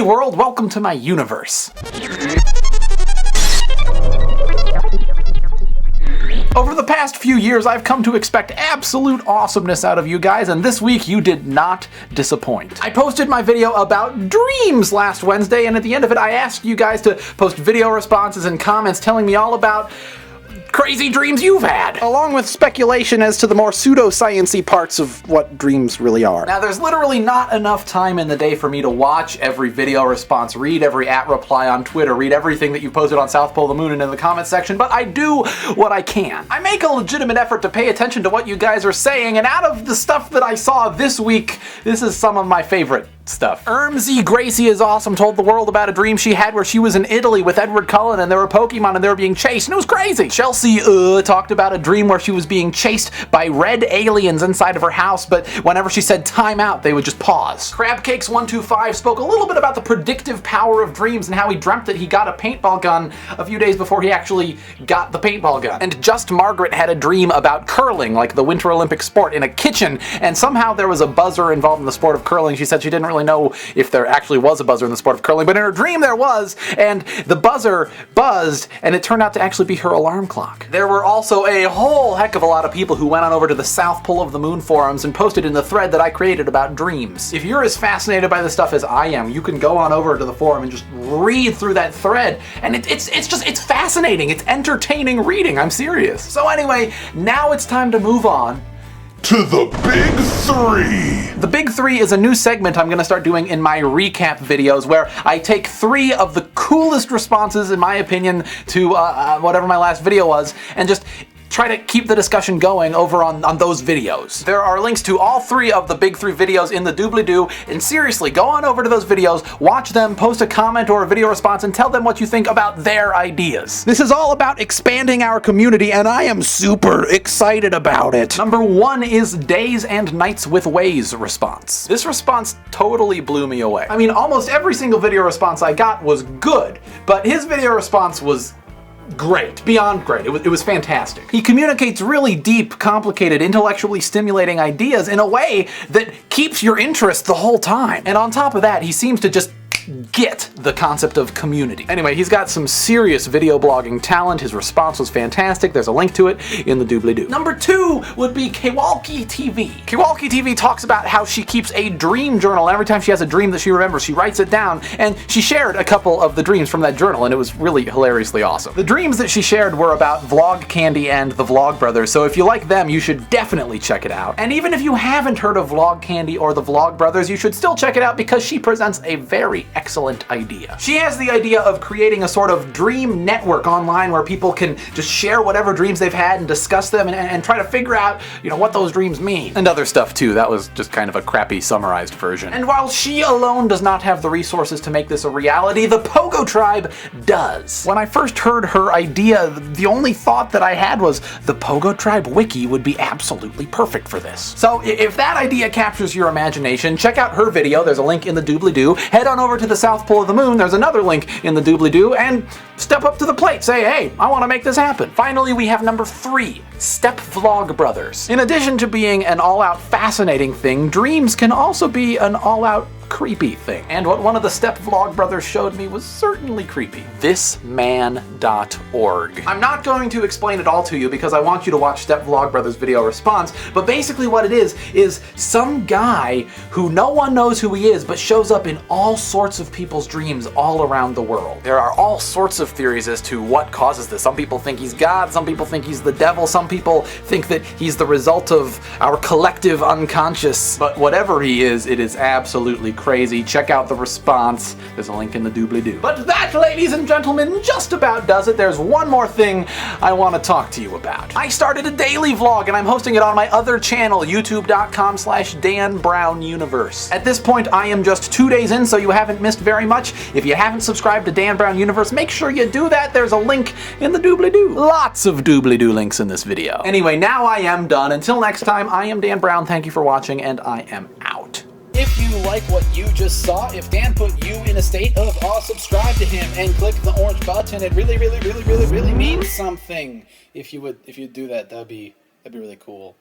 Hey world, welcome to my universe. Over the past few years, I've come to expect absolute awesomeness out of you guys, and this week you did not disappoint. I posted my video about dreams last Wednesday, and at the end of it, I asked you guys to post video responses and comments telling me all about crazy dreams you've had, along with speculation as to the more pseudoscience-y parts of what dreams really are. Now, there's literally not enough time in the day for me to watch every video response, read every @reply on Twitter, read everything that you posted on South Pole of the Moon and in the comments section, but I do what I can. I make a legitimate effort to pay attention to what you guys are saying, and out of the stuff that I saw this week, this is some of my favorite stuff. ermzgracieisawesome told the world about a dream she had where she was in Italy with Edward Cullen and there were Pokemon and they were being chased, and it was crazy. Chelseeyuh talked about a dream where she was being chased by red aliens inside of her house, but whenever she said time out, they would just pause. Crabcakes125 spoke a little bit about the predictive power of dreams and how he dreamt that he got a paintball gun a few days before he actually got the paintball gun. And Just Margaret had a dream about curling, like the Winter Olympic sport, in a kitchen, and somehow there was a buzzer involved in the sport of curling. She said she didn't really know if there actually was a buzzer in the sport of curling, but in her dream there was, and the buzzer buzzed, and it turned out to actually be her alarm clock. There were also a whole heck of a lot of people who went on over to the South Pole of the Moon forums and posted in the thread that I created about dreams. If you're as fascinated by this stuff as I am, you can go on over to the forum and just read through that thread, and it's fascinating. It's entertaining reading. I'm serious. So anyway, now it's time to move on to the Big Three. The Big Three is a new segment I'm going to start doing in my recap videos where I take 3 of the coolest responses, in my opinion, to whatever my last video was, and just try to keep the discussion going over on those videos. There are links to all 3 of the Big 3 videos in the doobly-doo, and seriously, go on over to those videos, watch them, post a comment or a video response, and tell them what you think about their ideas. This is all about expanding our community, and I am super excited about it. Number 1 is Days and Nights with Ways response. This response totally blew me away. I mean, almost every single video response I got was good, but his video response was great, beyond great. It was fantastic. He communicates really deep, complicated, intellectually stimulating ideas in a way that keeps your interest the whole time. And on top of that, he seems to just get the concept of community. Anyway, he's got some serious video blogging talent. His response was fantastic. There's a link to it in the doobly-doo. Number 2 would be Kewalki TV. Kewalki TV talks about how she keeps a dream journal. Every time she has a dream that she remembers, she writes it down, and she shared a couple of the dreams from that journal, and it was really hilariously awesome. The dreams that she shared were about Vlog Candy and the Vlog Brothers, so if you like them, you should definitely check it out. And even if you haven't heard of Vlog Candy or the Vlog Brothers, you should still check it out because she presents a very excellent idea. She has the idea of creating a sort of dream network online where people can just share whatever dreams they've had and discuss them and try to figure out, what those dreams mean. And other stuff too. That was just kind of a crappy summarized version. And while she alone does not have the resources to make this a reality, the Pogo Tribe does. When I first heard her idea, the only thought that I had was the Pogo Tribe wiki would be absolutely perfect for this. So if that idea captures your imagination, check out her video. There's a link in the doobly-doo. Head on over to the South Pole of the Moon. There's another link in the doobly-doo, and step up to the plate. Say, hey, I want to make this happen. Finally, we have number 3, Step Vlog Brothers. In addition to being an all-out fascinating thing, dreams can also be an all-out creepy thing. And what one of the Step Vlog Brothers showed me was certainly creepy. Thisman.org. I'm not going to explain it all to you because I want you to watch Step Vlog Brothers' video response, but basically what it is some guy who no one knows who he is but shows up in all sorts of people's dreams all around the world. There are all sorts of theories as to what causes this. Some people think he's God, some people think he's the devil, some people think that he's the result of our collective unconscious, but whatever he is, it is absolutely crazy. Check out the response. There's a link in the doobly-doo. But that, ladies and gentlemen, just about does it. There's one more thing I want to talk to you about. I started a daily vlog and I'm hosting it on my other channel, youtube.com/DanBrownUniverse. At this point, I am just 2 days in, so you haven't missed very much. If you haven't subscribed to Dan Brown Universe, make sure you do that. There's a link in the doobly-doo. Lots of doobly-doo links in this video. Anyway, now I am done. Until next time, I am Dan Brown. Thank you for watching, and I am out. If you like what you just saw, if Dan put you in a state of awe, subscribe to him and click the orange button. It really means something. If you do that, that'd be really cool.